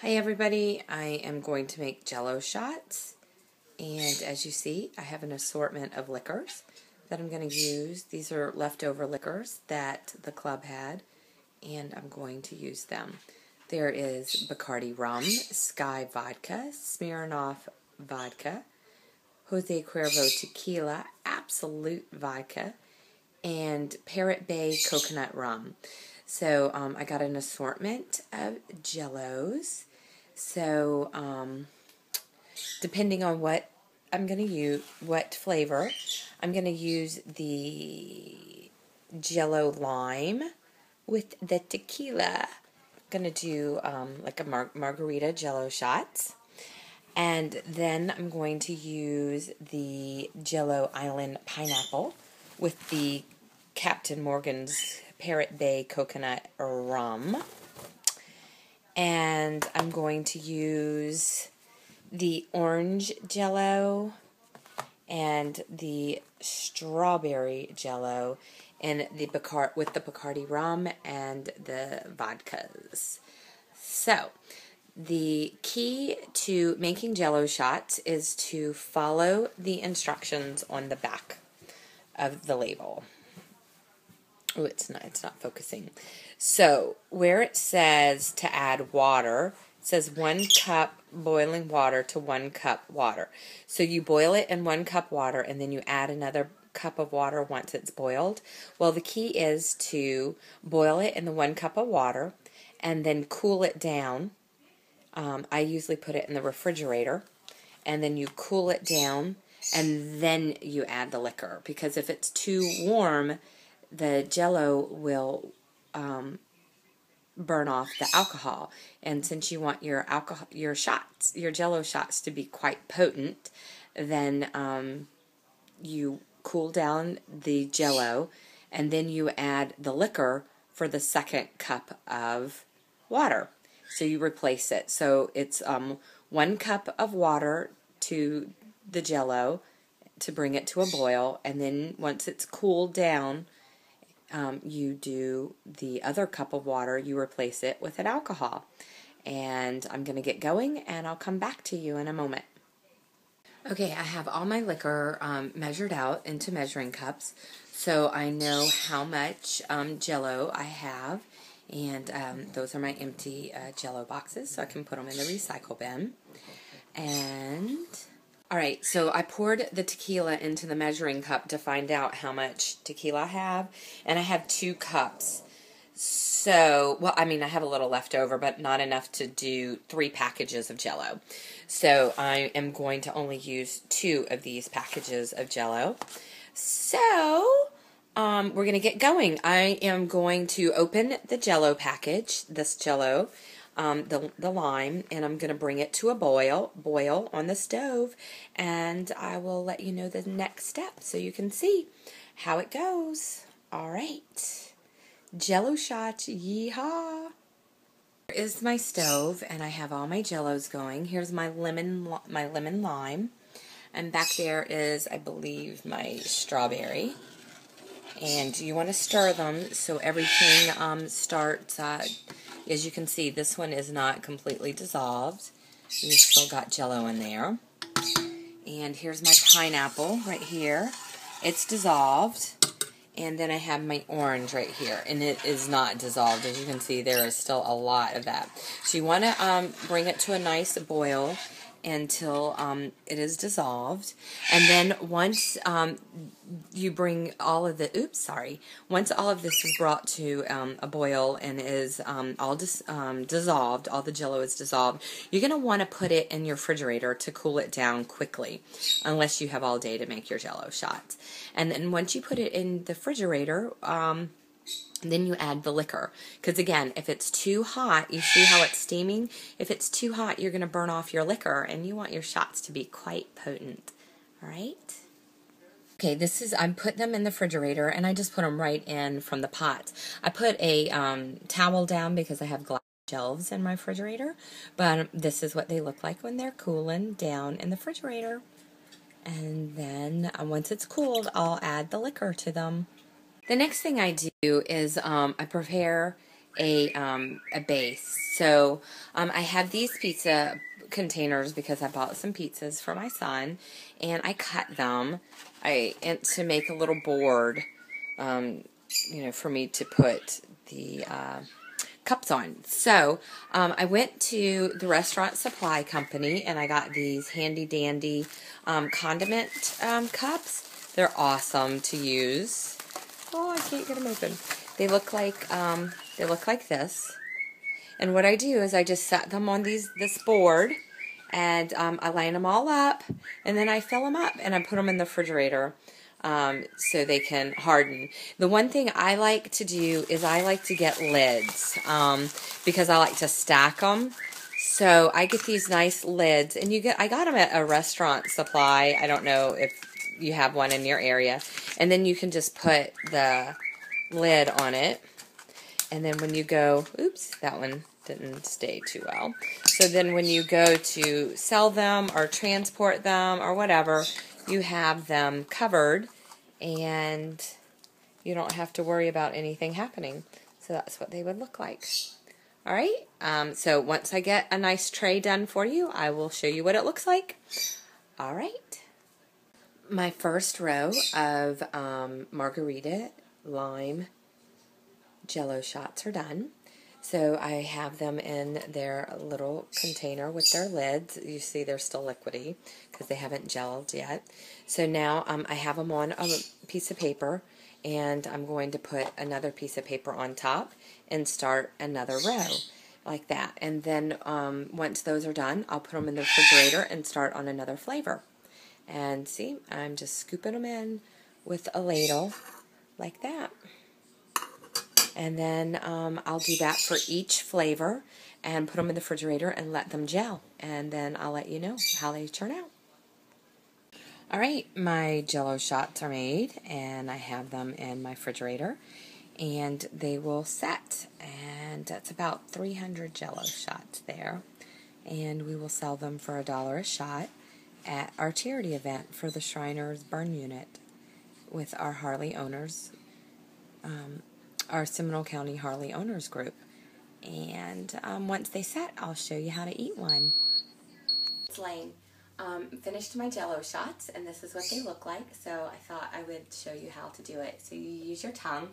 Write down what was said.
Hi everybody, I am going to make jello shots, and as you see I have an assortment of liquors that I'm going to use. These are leftover liquors that the club had, and I'm going to use them. There is Bacardi rum, Sky vodka, Smirnoff vodka, Jose Cuervo tequila, Absolute vodka, and Parrot Bay coconut rum. So I got an assortment of jellos. So depending on what I'm going to use, what flavor, I'm going to use the jello lime with the tequila. I'm going to do like a margarita jello shots. And then I'm going to use the Jello Island pineapple with the Captain Morgan's Parrot Bay coconut rum. And I'm going to use the orange Jello and the strawberry Jello and with the Bacardi rum and the vodkas. So, the key to making jello shots is to follow the instructions on the back of the label. Oh, it's not focusing. So, where it says to add water, it says 1 cup boiling water to 1 cup water. So you boil it in 1 cup water and then you add another cup of water once it's boiled. Well, the key is to boil it in the 1 cup of water and then cool it down. I usually put it in the refrigerator, and then you cool it down, and then you add the liquor. Because if it's too warm, the jello will burn off the alcohol. And since you want your jello shots to be quite potent, then you cool down the jello, and then you add the liquor for the 2nd cup of water. So you replace it. So it's 1 cup of water to the jello to bring it to a boil, and then once it's cooled down, you do the other cup of water, you replace it with an alcohol. And I'm going to get going, and I'll come back to you in a moment. Okay, I have all my liquor measured out into measuring cups, so I know how much jello I have. And those are my empty jello boxes, so I can put them in the recycle bin. And, alright, so I poured the tequila into the measuring cup to find out how much tequila I have. And I have 2 cups. So, well, I mean, I have a little left over, but not enough to do 3 packages of jello. So I am going to only use 2 of these packages of jello. So we're going to get going. I am going to open the jello package, this jello, the lime, and I'm going to bring it to a boil on the stove, and I will let you know the next step so you can see how it goes. All right. Jello shots, yeehaw! Here is my stove, and I have all my jellos going. Here's my lemon lime, and back there is, I believe, my strawberry. And you want to stir them so everything starts, as you can see, this one is not completely dissolved. You've still got jello in there. And here's my pineapple right here. It's dissolved. And then I have my orange right here, and it is not dissolved. As you can see, there is still a lot of that. So you want to bring it to a nice boil until it is dissolved. And then once you bring all of the, once all of this is brought to a boil and is all dissolved, all the jello is dissolved, you're going to want to put it in your refrigerator to cool it down quickly, unless you have all day to make your jello shots. And then once you put it in the refrigerator, then you add the liquor. Because again, if it's too hot, you see how it's steaming? If it's too hot, you're going to burn off your liquor, and you want your shots to be quite potent. Alright? Okay, I'm putting them in the refrigerator, and I just put them right in from the pots. I put a towel down because I have glass shelves in my refrigerator, but this is what they look like when they're cooling down in the refrigerator. And then once it's cooled, I'll add the liquor to them. The next thing I do is I prepare a base. So I have these pizza containers because I bought some pizzas for my son, and I cut them to make a little board, for me to put the cups on. So I went to the restaurant supply company, and I got these handy dandy condiment cups. They're awesome to use. Oh, I can't get them open. They look like this. And what I do is I just set them on this board, and I line them all up, and then I fill them up, and I put them in the refrigerator so they can harden. The one thing I like to do is I like to get lids because I like to stack them. So I get these nice lids, and I got them at a restaurant supply. I don't know if you have one in your area. And then you can just put the lid on it. And then when you go, oops, that one didn't stay too well. So then when you go to sell them or transport them or whatever, you have them covered and you don't have to worry about anything happening. So that's what they would look like. All right, so once I get a nice tray done for you, I will show you what it looks like. All right. My first row of margarita lime jello shots are done. So I have them in their little container with their lids. You see they're still liquidy because they haven't gelled yet. So now I have them on a piece of paper, and I'm going to put another piece of paper on top and start another row like that. And then once those are done, I'll put them in the refrigerator and start on another flavor. And see, I'm just scooping them in with a ladle like that. And then I'll do that for each flavor and put them in the refrigerator and let them gel. And then I'll let you know how they turn out. All right, my jello shots are made, and I have them in my refrigerator. And they will set. And that's about 300 jello shots there. And we will sell them for $1 a shot at our charity event for the Shriners Burn Unit with our Harley owners, our Seminole County Harley Owners Group. And once they set, I'll show you how to eat one. It's Lane. Finished my jello shots, and this is what they look like. So I thought I would show you how to do it. So you use your tongue,